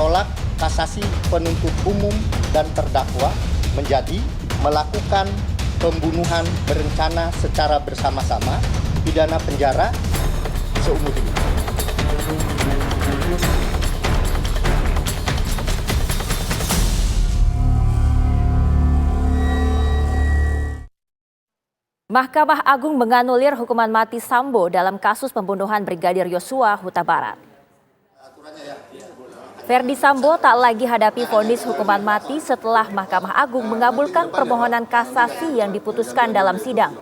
tolak kasasi penuntut umum dan terdakwa menjadi melakukan pembunuhan berencana secara bersama-sama, pidana penjara seumur hidup. Mahkamah Agung menganulir hukuman mati Sambo dalam kasus pembunuhan Brigadir Yosua Huta Barat. Verdi Sambo tak lagi hadapi vonis hukuman mati setelah Mahkamah Agung mengabulkan permohonan kasasi yang diputuskan dalam sidang.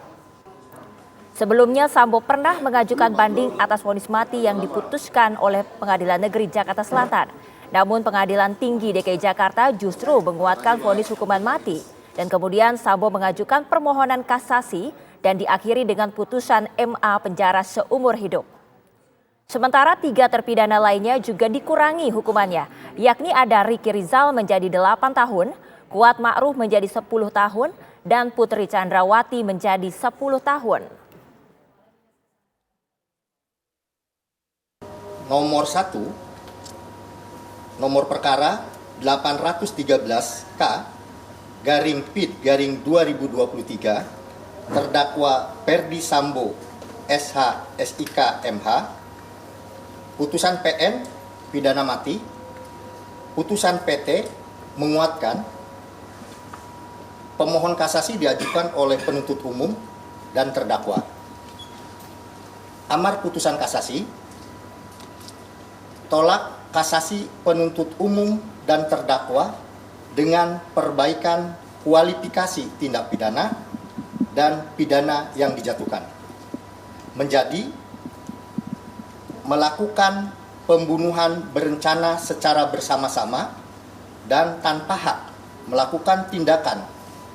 Sebelumnya Sambo pernah mengajukan banding atas vonis mati yang diputuskan oleh Pengadilan Negeri Jakarta Selatan. Namun Pengadilan Tinggi DKI Jakarta justru menguatkan vonis hukuman mati. Dan kemudian Sambo mengajukan permohonan kasasi dan diakhiri dengan putusan MA penjara seumur hidup. Sementara 3 terpidana lainnya juga dikurangi hukumannya, yakni ada Ricky Rizal menjadi 8 tahun, Kuat Ma'ruf menjadi 10 tahun, dan Putri Chandrawati menjadi 10 tahun. Nomor 1, nomor perkara 813K garing PID garing 2023, terdakwa Verdi Sambo SH SIK MH, putusan PN pidana mati, putusan PT menguatkan, pemohon kasasi diajukan oleh penuntut umum dan terdakwa. Amar putusan kasasi, tolak kasasi penuntut umum dan terdakwa dengan perbaikan kualifikasi tindak pidana dan pidana yang dijatuhkan, menjadi melakukan pembunuhan berencana secara bersama-sama dan tanpa hak melakukan tindakan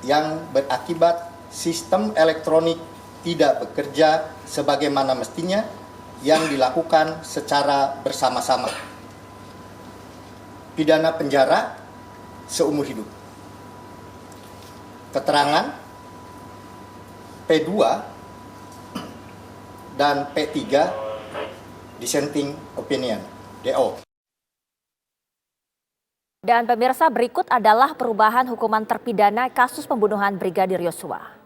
yang berakibat sistem elektronik tidak bekerja sebagaimana mestinya yang dilakukan secara bersama-sama. Pidana penjara seumur hidup. Keterangan P2 dan P3 dissenting opinion DO. Dan pemirsa, berikut adalah perubahan hukuman terpidana kasus pembunuhan Brigadir Yosua.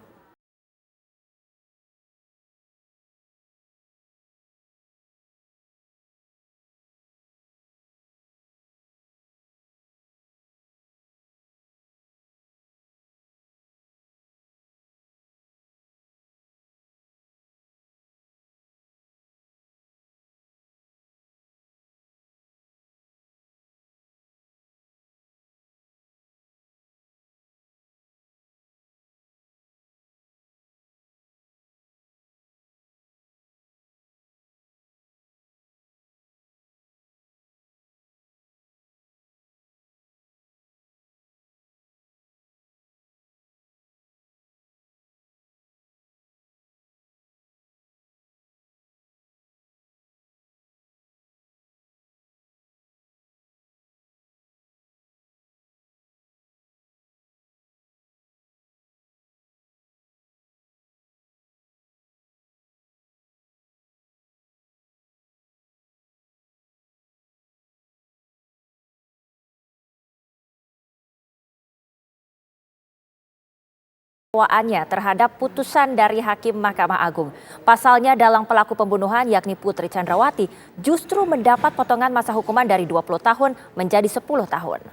Terhadap putusan dari Hakim Mahkamah Agung. Pasalnya dalam pelaku pembunuhan yakni Putri Chandrawati justru mendapat potongan masa hukuman dari 20 tahun menjadi 10 tahun.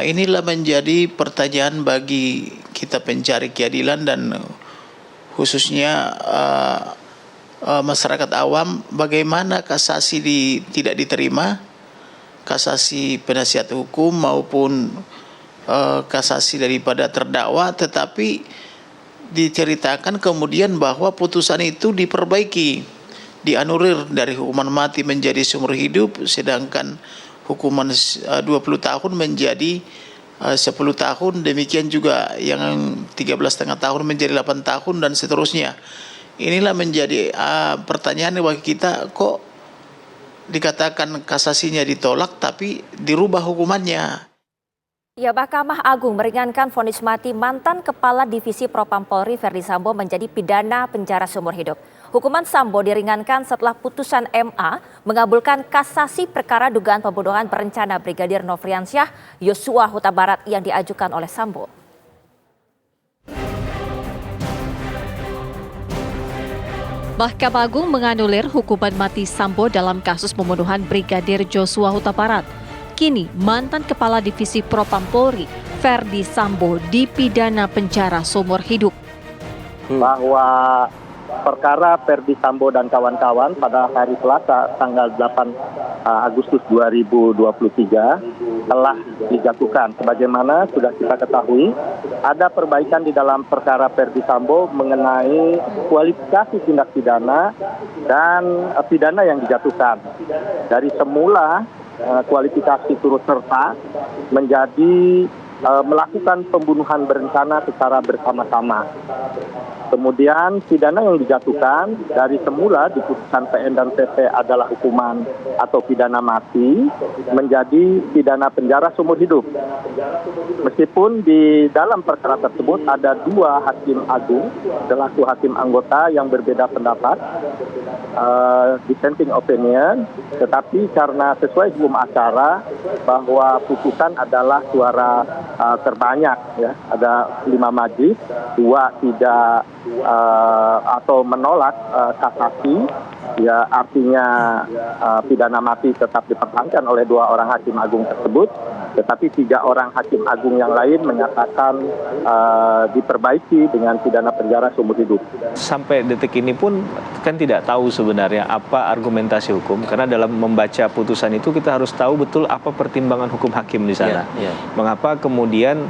Inilah menjadi pertanyaan bagi kita pencari keadilan dan khususnya masyarakat awam, bagaimana kasasi tidak diterima, kasasi penasihat hukum maupun kasasi daripada terdakwa, tetapi diceritakan kemudian bahwa putusan itu diperbaiki, dianulir dari hukuman mati menjadi seumur hidup, sedangkan hukuman 20 tahun menjadi 10 tahun, demikian juga yang 13,5 tahun menjadi 8 tahun dan seterusnya. Inilah menjadi pertanyaan bagi kita, kok dikatakan kasasinya ditolak tapi dirubah hukumannya. Ya, Mahkamah Agung meringankan vonis mati mantan Kepala Divisi Propam Polri Verdi Sambo menjadi pidana penjara seumur hidup. Hukuman Sambo diringankan setelah putusan MA mengabulkan kasasi perkara dugaan pembunuhan berencana Brigadir Nofriansyah Yosua Huta Barat yang diajukan oleh Sambo. Mahkamah Agung menganulir hukuman mati Sambo dalam kasus pembunuhan Brigadir Joshua Huta Barat. Kini, mantan Kepala Divisi Propam Polri, Ferdi Sambo, dipidana penjara seumur hidup. Bahwa perkara Ferdi Sambo dan kawan-kawan pada hari Selasa tanggal 8 Agustus 2023 telah dijatuhkan. Sebagaimana sudah kita ketahui, ada perbaikan di dalam perkara Ferdi Sambo mengenai kualifikasi tindak pidana dan pidana yang dijatuhkan. Dari semula kualifikasi turut serta menjadi melakukan pembunuhan berencana secara bersama-sama. Kemudian pidana yang dijatuhkan dari semula di putusan PN dan PT adalah hukuman atau pidana mati menjadi pidana penjara seumur hidup. Meskipun di dalam perkara tersebut ada dua hakim agung selaku hakim anggota yang berbeda pendapat, dissenting opinion, tetapi karena sesuai hukum acara bahwa putusan adalah suara terbanyak, ya, ada 5 majelis, 2 tidak atau menolak kasasi, ya artinya pidana mati tetap dipertahankan oleh 2 orang hakim agung tersebut, tetapi 3 orang hakim agung yang lain menyatakan diperbaiki dengan pidana penjara seumur hidup. Sampai detik ini pun kan tidak tahu sebenarnya apa argumentasi hukum, karena dalam membaca putusan itu kita harus tahu betul apa pertimbangan hukum hakim di sana. Mengapa kemudian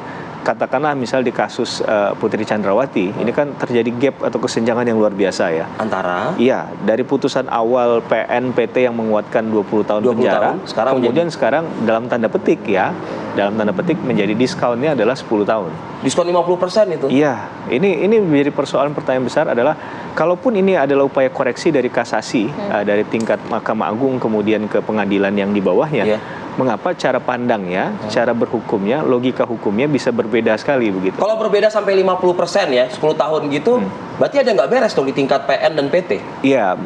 katakanlah misal di kasus Putri Chandrawati, ini kan terjadi gap atau kesenjangan yang luar biasa ya. Antara? Iya, dari putusan awal PN PT yang menguatkan 20 tahun penjara, kemudian sekarang dalam tanda petik ya, dalam tanda petik menjadi diskonnya adalah 10 tahun. Diskon 50% itu? Iya, ini menjadi persoalan pertanyaan besar adalah, kalaupun ini adalah upaya koreksi dari kasasi, dari tingkat Mahkamah Agung kemudian ke pengadilan yang di bawahnya, mengapa cara pandangnya, cara berhukumnya, logika hukumnya bisa berbeda sekali begitu? Kalau berbeda sampai 50% ya, 10 tahun gitu, berarti ada nggak beres dong di tingkat PN dan PT? Iya,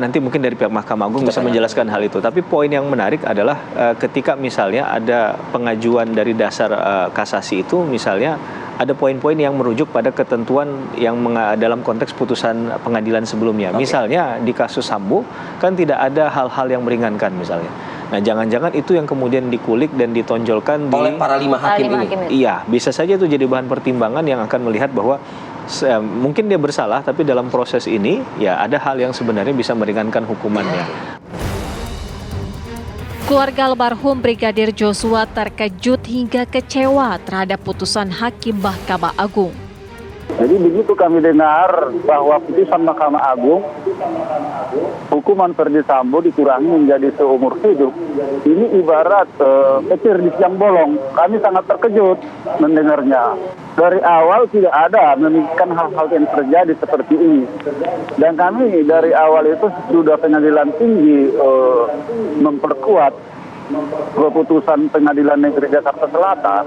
nanti mungkin dari pihak Mahkamah Agung bisa menjelaskan hal itu. Tapi poin yang menarik adalah ketika misalnya ada pengajuan dari dasar kasasi itu, misalnya ada poin-poin yang merujuk pada ketentuan yang dalam konteks putusan pengadilan sebelumnya. Misalnya di kasus Sambo kan tidak ada hal-hal yang meringankan misalnya. Nah, jangan-jangan itu yang kemudian dikulik dan ditonjolkan oleh para 5 hakim ini. Iya, bisa saja itu jadi bahan pertimbangan yang akan melihat bahwa mungkin dia bersalah, tapi dalam proses ini ya ada hal yang sebenarnya bisa meringankan hukumannya. Keluarga almarhum Brigadir Joshua terkejut hingga kecewa terhadap putusan Hakim Mahkamah Agung. Jadi begitu kami dengar bahwa putusan Mahkamah Agung hukuman Ferdi Sambo dikurangi menjadi seumur hidup, ini ibarat petir di siang bolong. Kami sangat terkejut mendengarnya. Dari awal tidak ada memikirkan hal-hal yang terjadi seperti ini. Dan kami dari awal itu sudah pengadilan tinggi memperkuat keputusan Pengadilan Negeri Jakarta Selatan.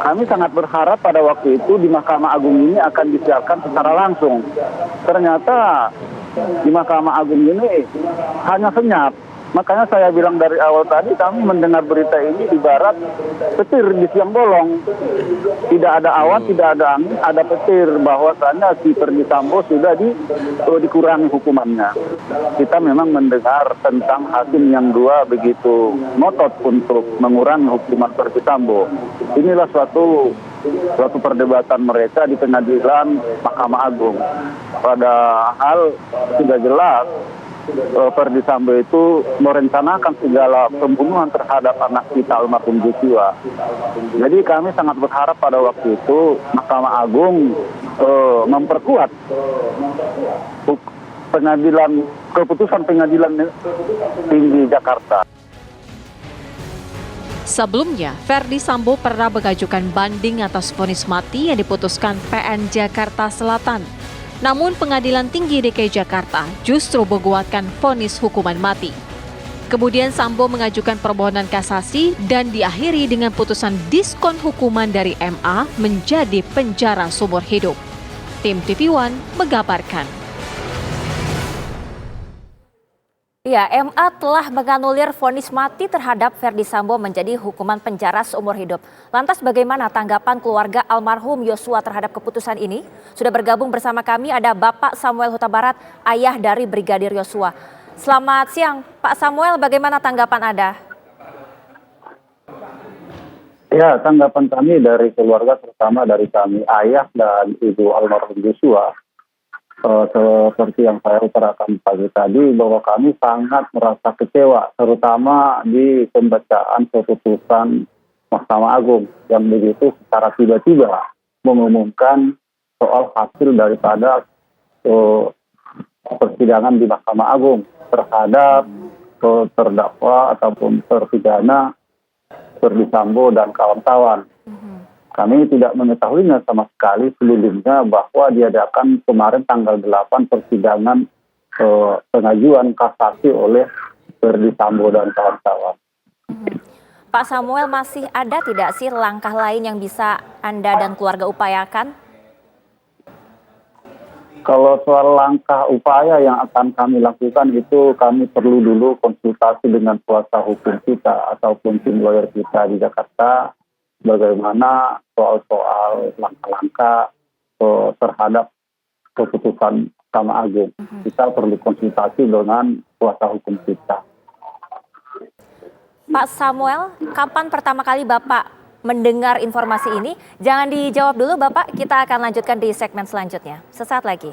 Kami sangat berharap pada waktu itu di Mahkamah Agung ini akan disiarkan secara langsung. Ternyata di Mahkamah Agung ini hanya senyap. Makanya saya bilang dari awal tadi, kami mendengar berita ini ibarat petir di siang bolong. Tidak ada awan, tidak ada angin, ada petir bahwasannya si Ferdi Sambo sudah dikurangi hukumannya. Kita memang mendengar tentang hakim yang 2 begitu ngotot untuk mengurangi hukuman Ferdi Sambo. Inilah suatu perdebatan mereka di pengadilan Mahkamah Agung. Padahal sudah jelas Ferdi Sambo itu merencanakan segala pembunuhan terhadap anak kita almarhum Joshua. Jadi kami sangat berharap pada waktu itu Mahkamah Agung memperkuat keputusan Pengadilan Tinggi Jakarta. Sebelumnya, Ferdi Sambo pernah mengajukan banding atas vonis mati yang diputuskan PN Jakarta Selatan. Namun Pengadilan Tinggi DKI Jakarta justru menguatkan vonis hukuman mati. Kemudian Sambo mengajukan permohonan kasasi dan diakhiri dengan putusan diskon hukuman dari MA menjadi penjara seumur hidup. Tim TV One mengabarkan. Ya, MA telah menganulir vonis mati terhadap Ferdi Sambo menjadi hukuman penjara seumur hidup. Lantas bagaimana tanggapan keluarga almarhum Yosua terhadap keputusan ini? Sudah bergabung bersama kami ada Bapak Samuel Huta Barat, ayah dari Brigadir Yosua. Selamat siang, Pak Samuel, bagaimana tanggapan Anda? Ya, tanggapan kami dari keluarga, terutama dari kami ayah dan ibu almarhum Yosua, seperti yang saya utarakan pagi tadi, bahwa kami sangat merasa kecewa, terutama di pembacaan keputusan Mahkamah Agung yang begitu secara tiba-tiba mengumumkan soal hasil daripada persidangan di Mahkamah Agung terhadap terdakwa ataupun terpidana Ferdi Sambo dan kawan-kawan. Kami tidak mengetahuinya sama sekali sebelumnya bahwa diadakan kemarin tanggal 8 persidangan pengajuan kasasi oleh Ferdi Sambo dan kawan-kawan. Pak Samuel, masih ada tidak sih langkah lain yang bisa Anda dan keluarga upayakan? Kalau soal langkah upaya yang akan kami lakukan itu kami perlu dulu konsultasi dengan kuasa hukum kita ataupun tim lawyer kita di Jakarta. Bagaimana soal-soal langkah-langkah terhadap keputusan Mahkamah Agung. Kita perlu konsultasi dengan kuasa hukum kita. Pak Samuel, kapan pertama kali Bapak mendengar informasi ini? Jangan dijawab dulu Bapak, kita akan lanjutkan di segmen selanjutnya. Sesaat lagi.